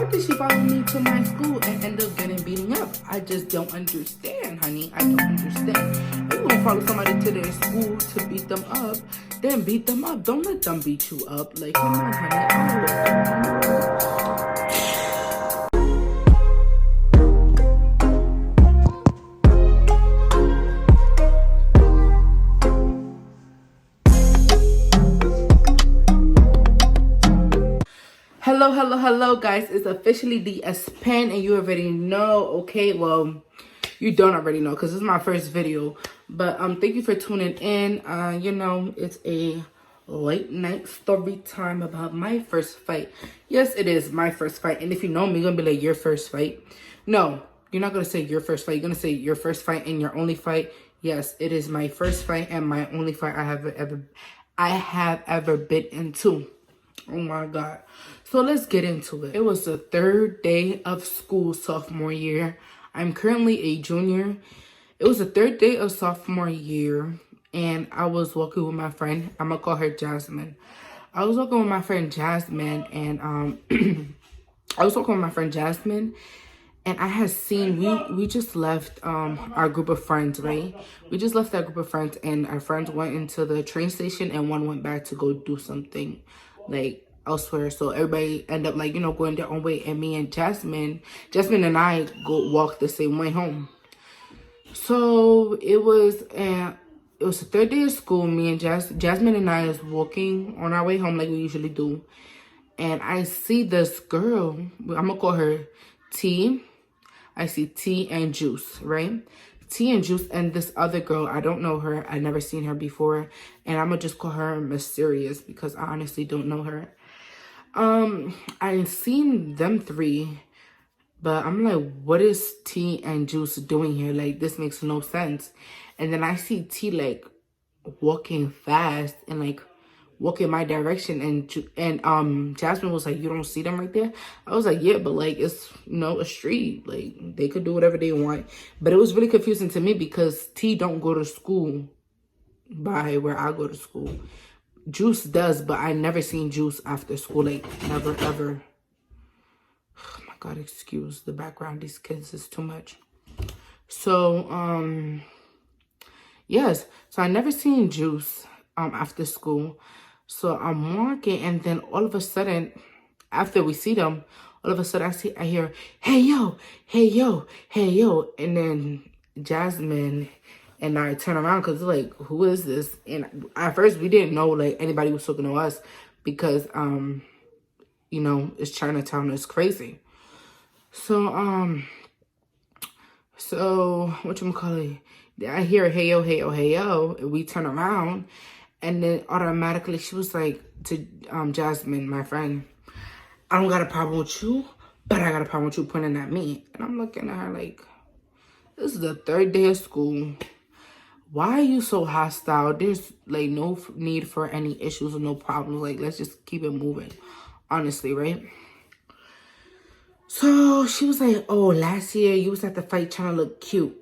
How did she follow me to my school and end up getting beaten up? I just don't understand, honey. I don't understand. If you gonna follow somebody to their school to beat them up, then beat them up. Don't let them beat you up. Like, come on, honey. Hello, guys. It's officially DS Pen, and you already know, okay? Well, you don't already know because this is my first video. But thank you for tuning in. You know, it's a late night story time about my first fight. Yes, it is my first fight. And if you know me, you're gonna be like, your first fight. No, you're not gonna say your first fight. You're gonna say your first fight and your only fight. Yes, it is my first fight and my only fight I have ever been into. Oh my God. So let's get into it. It was the third day of school sophomore year. I'm currently a junior. It was the third day of sophomore year, and I was walking with my friend. I'm gonna call her Jasmine. I was walking with my friend Jasmine, and and I had seen, we just left our group of friends, right? We just left that group of friends, and our friends went into the train station, and one went back to go do something, like, elsewhere. So everybody end up, like, you know, going their own way. And me and Jasmine and I walk the same way home. So it was the third day of school. Me and Jasmine and I is walking on our way home like we usually do. And I see this girl. I'm gonna call her T. I see T and Juice, right? T and Juice and this other girl. I don't know her. I never seen her before. And I'm gonna just call her Mysterious because I honestly don't know her. I seen them three, but I'm like, what is T and Juice doing here? Like, this makes no sense. And then I see T, like, walking fast and, like, walking my direction. And Jasmine was like, you don't see them right there? I was like, yeah, but, like, it's, you know, a street. Like, they could do whatever they want. But it was really confusing to me because T don't go to school by where I go to school. Juice does, but I never seen Juice after school. Like, never, ever. Oh my God, excuse the background. These kids is too much. So, yes. So I never seen Juice after school. So I'm walking, and then all of a sudden, after we see them, all of a sudden I hear, hey yo, hey yo, hey yo. And then Jasmine and I turn around because it's like, who is this? And at first we didn't know, like, anybody was talking to us because, you know, it's Chinatown, it's crazy. So, whatchamacallit? I hear, hey yo, hey yo, hey yo. And we turn around, and then automatically she was like to Jasmine, my friend, I don't got a problem with you, but I got a problem with you pointing at me. And I'm looking at her like, this is the third day of school. Why are you so hostile? There's, like, no need for any issues or no problems. Like, let's just keep it moving. Honestly, right? So she was like, oh, last year you was at the fight trying to look cute.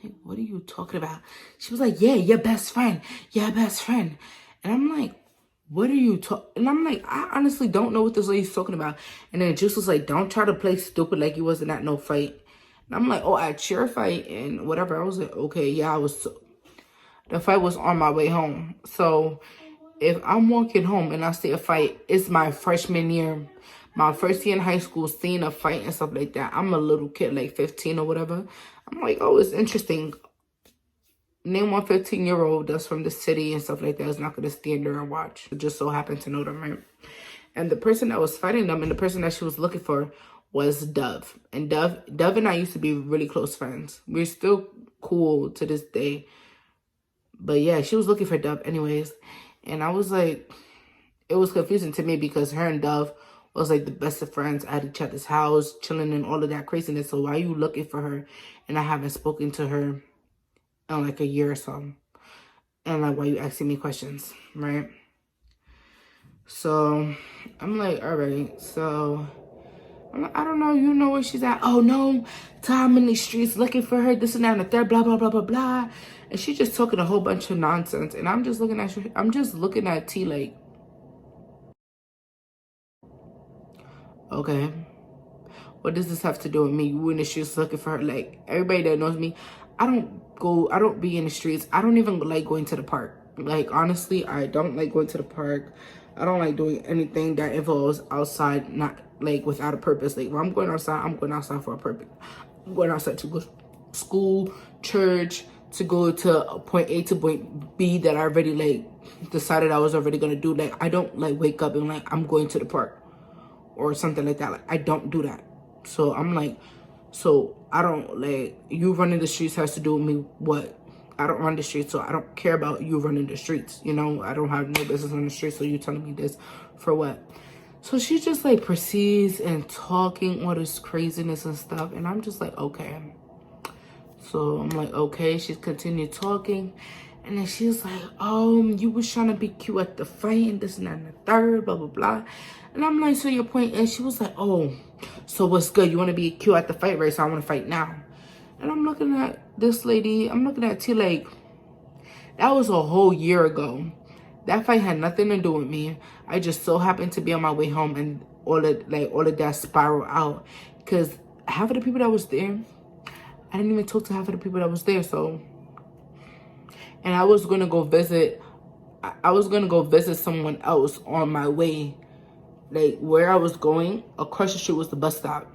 Like, what are you talking about? She was like, yeah, your best friend. Your best friend. And I'm like, what are you talking? And I'm like, I honestly don't know what this lady's talking about. And then Juice was like, don't try to play stupid like you wasn't at no fight. And I'm like, oh, at your fight and whatever. I was like, okay, yeah, the fight was on my way home. So if I'm walking home and I see a fight, it's my freshman year, my first year in high school, seeing a fight and stuff like that. I'm a little kid, like 15 or whatever. I'm like, oh, it's interesting. Name one 15-year-old that's from the city and stuff like that is not going to stand there and watch. It just so happened to know them, right? And the person that was fighting them and the person that she was looking for was Dove. And Dove and I used to be really close friends. We're still cool to this day. But yeah, she was looking for Dove anyways. And I was like, it was confusing to me because her and Dove was like the best of friends at each other's house, chilling and all of that craziness. So why are you looking for her? And I haven't spoken to her in like a year or so. And like, why are you asking me questions, right? So I'm like, all right, so I don't know, you know where she's at. Oh no, Tom in the streets looking for her, this and that and the third, blah, blah, blah, blah, blah. And she's just talking a whole bunch of nonsense. And I'm just looking at T like, Okay. What does this have to do with me? You in the streets looking for her? Like, everybody that knows me, I don't be in the streets. I don't even like going to the park. Like, honestly, I don't like going to the park. I don't like doing anything that involves outside, not like without a purpose. Like, when I'm going outside, I'm going outside for a purpose. I'm going outside to go to school, church, to go to point A to point B that I already like decided I was already gonna do. Like, I don't like wake up and like I'm going to the park or something like that. Like, I don't do that. So I'm like, so I don't like, you running the streets has to do with me what? I don't run the streets, so I don't care about you running the streets. You know, I don't have no business on the streets, so you telling me this for what? So she just like proceeds and talking all this craziness and stuff, and I'm just like, okay. So I'm like, okay. She's continued talking, and then she's like, you was trying to be cute at the fight and this and that and the third, blah blah blah. And I'm like, so your point? And she was like, oh, so what's good? You want to be cute at the fight, right? So I want to fight now. And I'm looking at this lady. I'm looking at T like, that was a whole year ago. That fight had nothing to do with me. I just so happened to be on my way home, and all of that spiraled out. Because half of the people that was there, I didn't even talk to half of the people that was there. So, and I was gonna go visit. I was gonna go visit someone else on my way. Like, where I was going, across the street was the bus stop.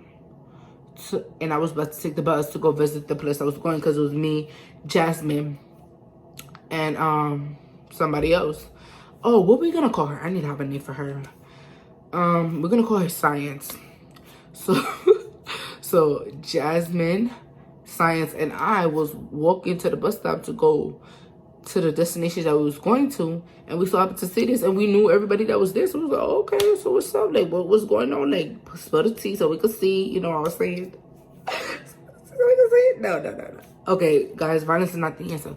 So, and I was about to take the bus to go visit the place I was going, because it was me, Jasmine, and somebody else. Oh, what we gonna call her? I need to have a name for her. We're gonna call her Science. So so Jasmine, Science, and I was walking to the bus stop to go to the destination that we was going to, and we so happened to see this, and we knew everybody that was there. So we was like, oh, okay, so what's up? Like, what's going on? Like, spill the tea so we could see, you know what I was saying? So we could see it? No. Okay, guys, violence is not the answer.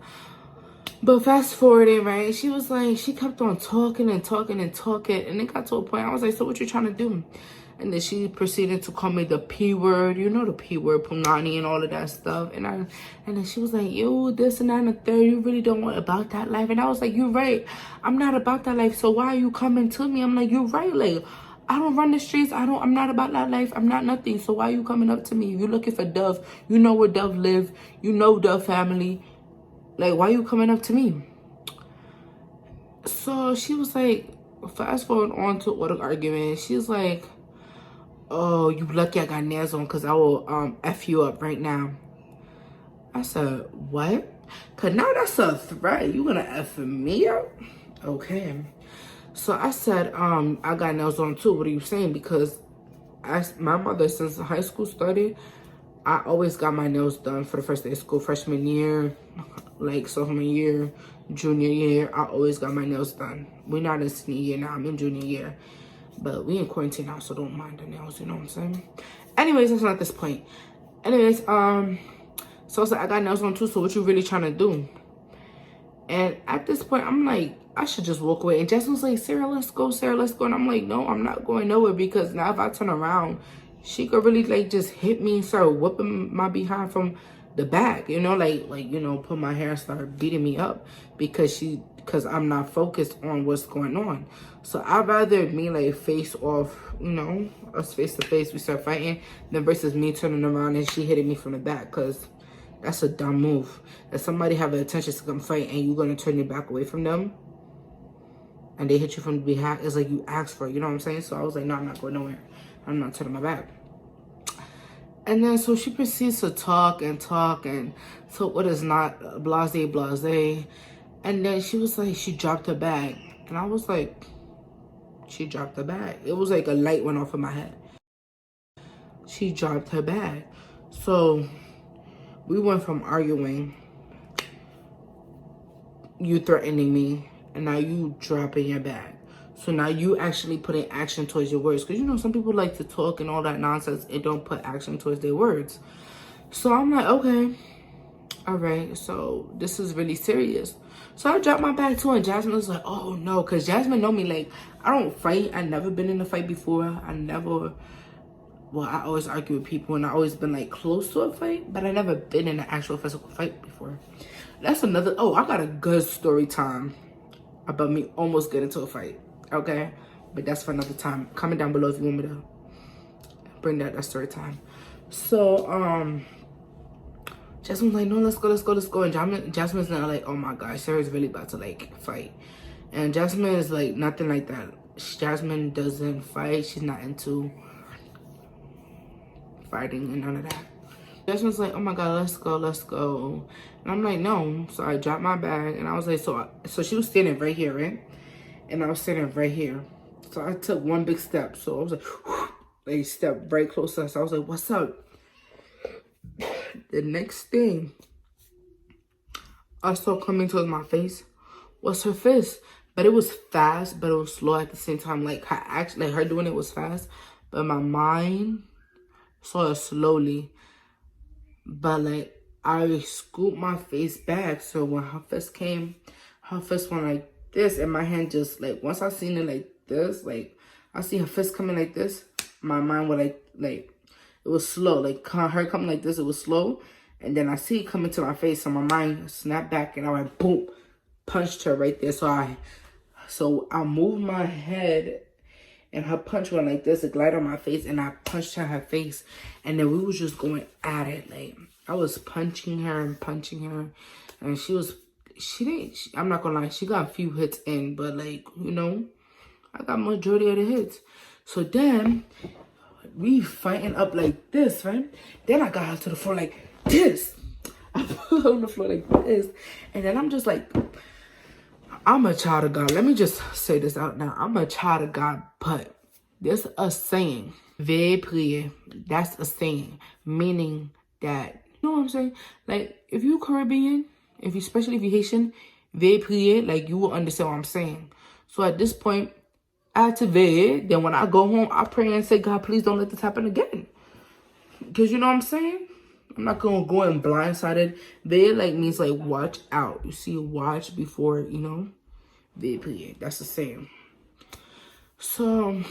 But fast forwarding, right? She was like, she kept on talking, and it got to a point, I was like, so what you trying to do? And then she proceeded to call me the P word, you know, the P word, Punani, and all of that stuff. And then she was like, yo, this and that and the third, you really don't want about that life. And I was like, you're right. I'm not about that life. So why are you coming to me? I'm like, you're right. Like, I don't run the streets. I'm not about that life. I'm not nothing. So why are you coming up to me? You're looking for Dove. You know where Dove live. You know Dove family. Like, why are you coming up to me? So she was like, fast forward on to all the argument. She's like, oh, you lucky I got nails on, because I will F you up right now. I said, what? Because now that's a threat. You gonna F me up? Okay. So I said, I got nails on too. What are you saying? Because my mother, since high school started, I always got my nails done for the first day of school. Freshman year, like sophomore year, junior year, I always got my nails done. We're not in senior year now. I'm in junior year. But we in quarantine now, so don't mind the nails, you know what I'm saying? Anyways, that's not this point. Anyways, so I was like, I got nails on too, so what you really trying to do? And at this point, I'm like, I should just walk away. And Jasmine was like, Sarah, let's go, Sarah, let's go. And I'm like, no, I'm not going nowhere, because now if I turn around, she could really like just hit me and start whooping my behind from the back, you know, like you know, put my hair and start beating me up because I'm not focused on what's going on. So I'd rather me like face off, you know, us face to face, we start fighting, than versus me turning around and she hitting me from the back, because that's a dumb move. If somebody have the intention to come fight and you're gonna turn your back away from them and they hit you from the behind, it's like you asked for it, you know what I'm saying? So I was like, no, I'm not going nowhere. I'm not turning my back. And then so she proceeds to talk and talk what is not blase. And then she was like, she dropped her bag. And I was like, she dropped her bag. It was like a light went off in my head. She dropped her bag. So we went from arguing, you threatening me, and now you dropping your bag. So now you actually putting action towards your words. Because, you know, some people like to talk and all that nonsense and don't put action towards their words. So I'm like, okay, all right, so this is really serious. So I dropped my bag too, and Jasmine was like, oh no, because Jasmine know me, like, I don't fight. I never been in a fight before. I always argue with people, and I always been like close to a fight, but I never been in an actual physical fight before. That's another, I got a good story time about me almost getting into a fight, okay? But that's for another time. Comment down below if you want me to bring that story time. So Jasmine's like, no, let's go. And Jasmine's not like, oh my gosh, Sarah's really about to like fight. And Jasmine is like nothing like that. Jasmine doesn't fight. She's not into fighting and none of that. Jasmine's like, oh my god, let's go. And I'm like, no. So I dropped my bag and I was like, so she was standing right here, right? And I was standing right here. So I took one big step. So I was like, they stepped right close to us. So I was like, what's up? The next thing I saw coming towards my face was her fist. But it was fast, but it was slow at the same time. Like her doing it was fast, but my mind saw it slowly. But like I scooped my face back, so when her fist came, her fist went like this, and my hand just like once I seen it like this, like I see her fist coming like this, my mind would like it was slow, like her coming like this, it was slow, and then I see it coming to my face, so my mind snapped back, and I went boom, punched her right there. So I moved my head, and her punch went like this, it glided on my face, and I punched her in her face, and then we was just going at it. Like I was punching her, and I'm not gonna lie, she got a few hits in, but like, you know, I got majority of the hits. So then we fighting up like this, right? Then I got her to the floor like this. I put her on the floor like this, and then I'm just like, I'm a child of God. Let me just say this out now. I'm a child of God, but there's a saying, veuillez prier. That's a saying, meaning that, you know what I'm saying? Like, if you're Caribbean, especially if you're Haitian, veuillez prier, like, you will understand what I'm saying. So at this point, I had to veille. Then when I go home, I pray and say, God, please don't let this happen again. Because you know what I'm saying? I'm not going to go in blindsided. Veille, like, means, like, watch out. You see, watch before, you know, veille prier. That's the same. So,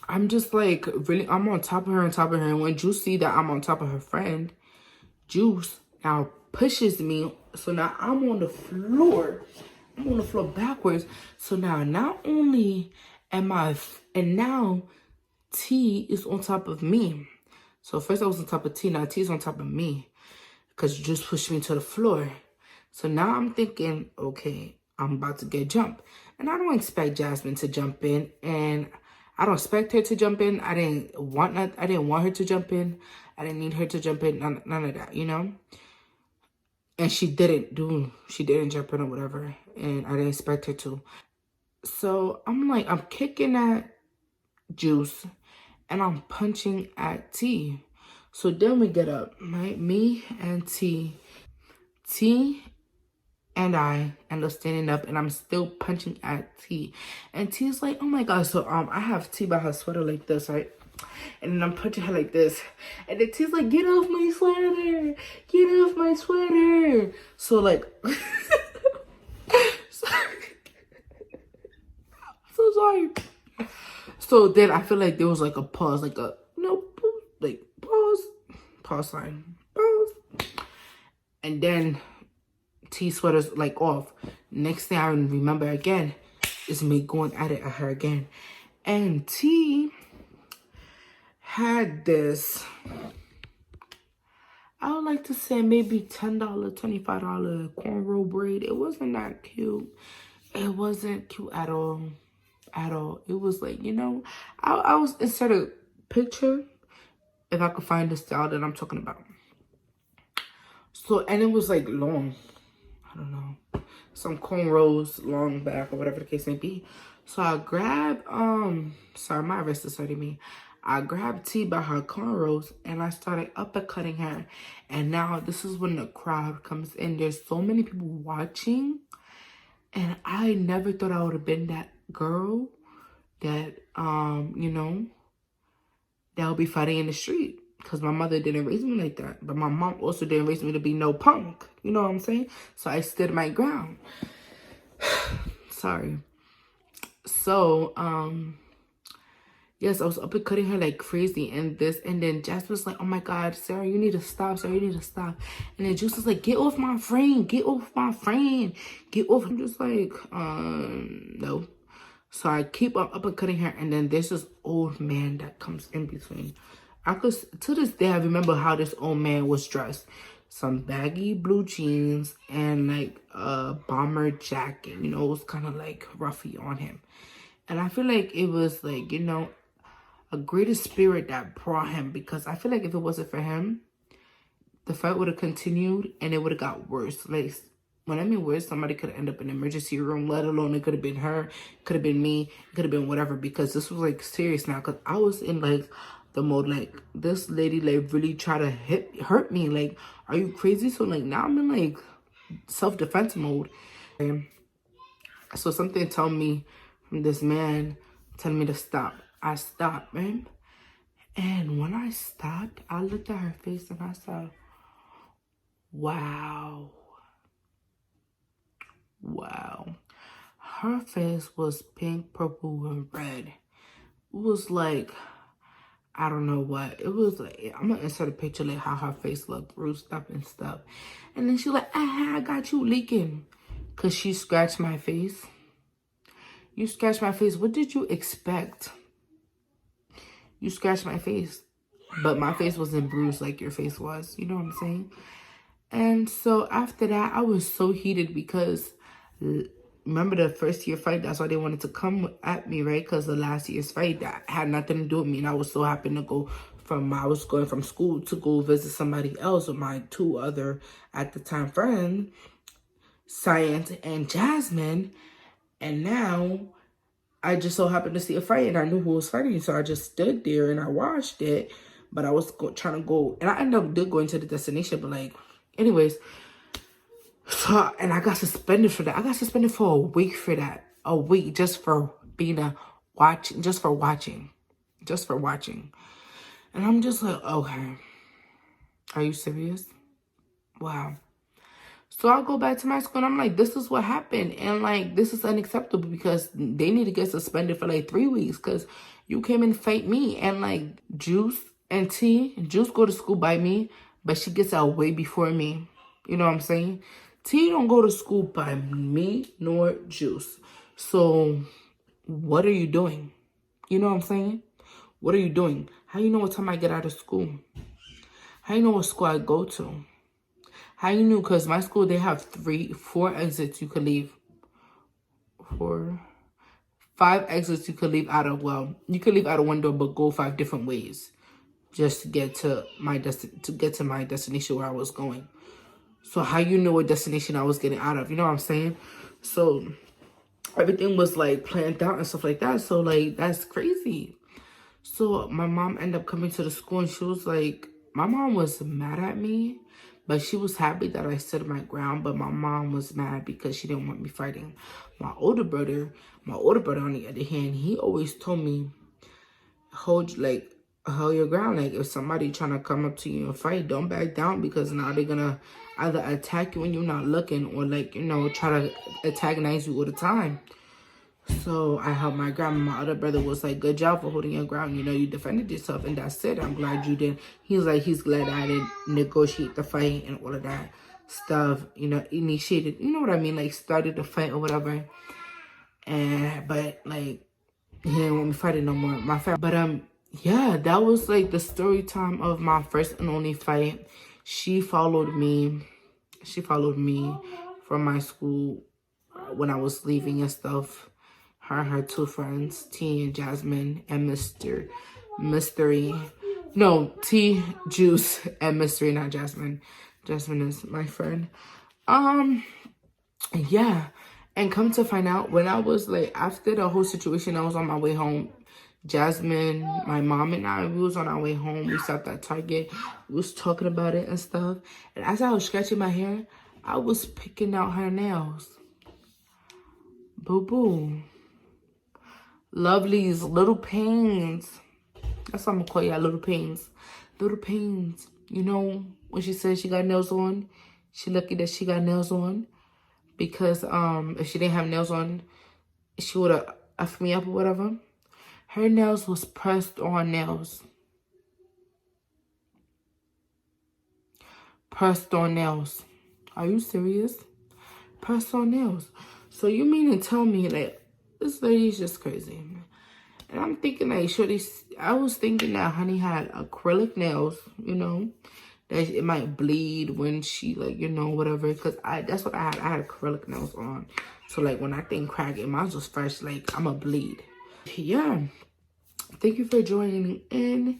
I'm just, like, really, I'm on top of her. And when Juice see that I'm on top of her friend, Juice now pushes me. So, now I'm on the floor. I'm on the floor backwards. So, now, not only am I, and now T is on top of me. So first I was on top of T, now T's on top of me because you just pushed me to the floor. So now I'm thinking, okay, I'm about to get jumped. And I don't expect Jasmine to jump in, and I don't expect her to jump in. I didn't want her to jump in. I didn't need her to jump in, none of that, you know? And she didn't jump in or whatever, and I didn't expect her to. So I'm like, I'm kicking at Juice, and I'm punching at T. So then we get up, right? Me and T. T and I end up standing up, and I'm still punching at T. And T's like, oh my God. So I have T by her sweater like this, right? And then I'm punching her like this. And then T's like, get off my sweater. Get off my sweater. So like, so sorry. So then I feel like there was like a pause, like a, you know, like pause sign, pause. And then T sweater's like off. Next thing I remember again is me going at it at her again. And T had this, I would like to say maybe $10, $25 cornrow braid. It wasn't that cute. It wasn't cute at all. It was like, you know, I was insert a picture if I could find the style that I'm talking about. So, and it was like long, I don't know, some cornrows, long back, or whatever the case may be. So I grabbed, sorry, my wrist is hurting me. I grabbed T by her cornrows, and I started uppercutting her. And now this is when the crowd comes in. There's so many people watching, and I never thought I would have been that girl that, you know, that would be fighting in the street. Because my mother didn't raise me like that. But my mom also didn't raise me to be no punk. You know what I'm saying? So I stood my ground. Sorry. So, yes, I was uppercutting her like crazy. And then Jasmine was like, oh my God, Sarah, you need to stop. Sarah, you need to stop. And then Juice was like, get off my friend. Get off my friend. Get off. I'm just like, no. So I keep on uppercutting her, and then there's this old man that comes in between. I could, to this day, I remember how this old man was dressed. Some baggy blue jeans and like a bomber jacket. You know, it was kind of like ruffy on him. And I feel like it was like, you know, a greater spirit that brought him, because I feel like if it wasn't for him, the fight would have continued and it would have got worse. Like, when I mean worse, somebody could end up in the emergency room, let alone it could have been her, could have been me, it could have been whatever, because this was like serious now. Because I was in like the mode, like, this lady like really try to hurt me. Like, are you crazy? So like now I'm in like self-defense mode. And so something told me from this man telling me to stop. I stopped, man. And when I stopped, I looked at her face and I said, wow. Wow. Her face was pink, purple, and red. It was like, I don't know what. It was like, I'm going to insert a picture like how her face looked, bruised up and stuff. And then she like, I got you leaking. Because she scratched my face. You scratched my face. What did you expect? You scratched my face. But my face wasn't bruised like your face was. You know what I'm saying? And so after that, I was so heated because remember the first year fight? That's why they wanted to come at me, right? Because the last year's fight, that had nothing to do with me. And I was so happy to go from, I was going from school to go visit somebody else with my two other, at the time, friends, Science and Jasmine. And now I just so happened to see a fight and I knew who was fighting. So I just stood there and I watched it. But I was trying to go, and I ended up going to the destination, but like, anyways, so, and I got suspended for that. I got suspended for a week for that. A week just for being just for watching. And I'm just like, okay, are you serious? Wow. So I'll go back to my school and I'm like, this is what happened. And like, this is unacceptable because they need to get suspended for like 3 weeks because you came and fight me. And like Juice and T, Juice go to school by me, but she gets out way before me. You know what I'm saying? T don't go to school by me nor Juice. So what are you doing? You know what I'm saying? What are you doing? How you know what time I get out of school? How you know what school I go to? How you knew? Because my school, they have 4 exits you could leave. 5 exits you could leave out of. Well, you could leave out of one door, but go 5 different ways just to get to my destination where I was going. So how you know what destination I was getting out of? You know what I'm saying? So everything was like planned out and stuff like that. So like that's crazy. So my mom ended up coming to the school and she was like, my mom was mad at me. But she was happy that I stood my ground. But my mom was mad because she didn't want me fighting. My older brother on the other hand, he always told me, hold your ground. Like if somebody trying to come up to you and fight, don't back down, because now they're gonna either attack you when you're not looking or like, you know, try to antagonize you all the time. So I held my ground. My other brother was like, good job for holding your ground. You know, you defended yourself and that's it. I'm glad you did. He's like, he's glad I didn't negotiate the fight and all of that stuff. You know, initiated, you know what I mean? Like started the fight or whatever. But like, he didn't want me fighting no more. But yeah, that was like the story time of my first and only fight. She followed me from my school when I was leaving and stuff. Her and her 2 friends, T and Jasmine, and Mystery. No, T, Juice, and Mystery, not Jasmine. Jasmine is my friend. Yeah. And come to find out, when I was like, after the whole situation, I was on my way home. Jasmine, my mom and I, we was on our way home. We stopped at Target. We was talking about it and stuff. And as I was scratching my hair, I was picking out her nails. Boo-boo. Lovely's little pains. That's what I'm gonna call y'all, little pains. Little pains. You know, when she said she got nails on, she lucky that she got nails on. Because if she didn't have nails on, she would have effed me up or whatever. Her nails was pressed on nails. Pressed on nails. Are you serious? Pressed on nails. So you mean to tell me that This lady's just crazy. And I'm thinking like, I was thinking that Honey had acrylic nails, you know, that it might bleed when she, like, you know, whatever. Because that's what I had. I had acrylic nails on. So, like, when I think crack, it might was fresh, like, I'm a bleed. Yeah. Thank you for joining in.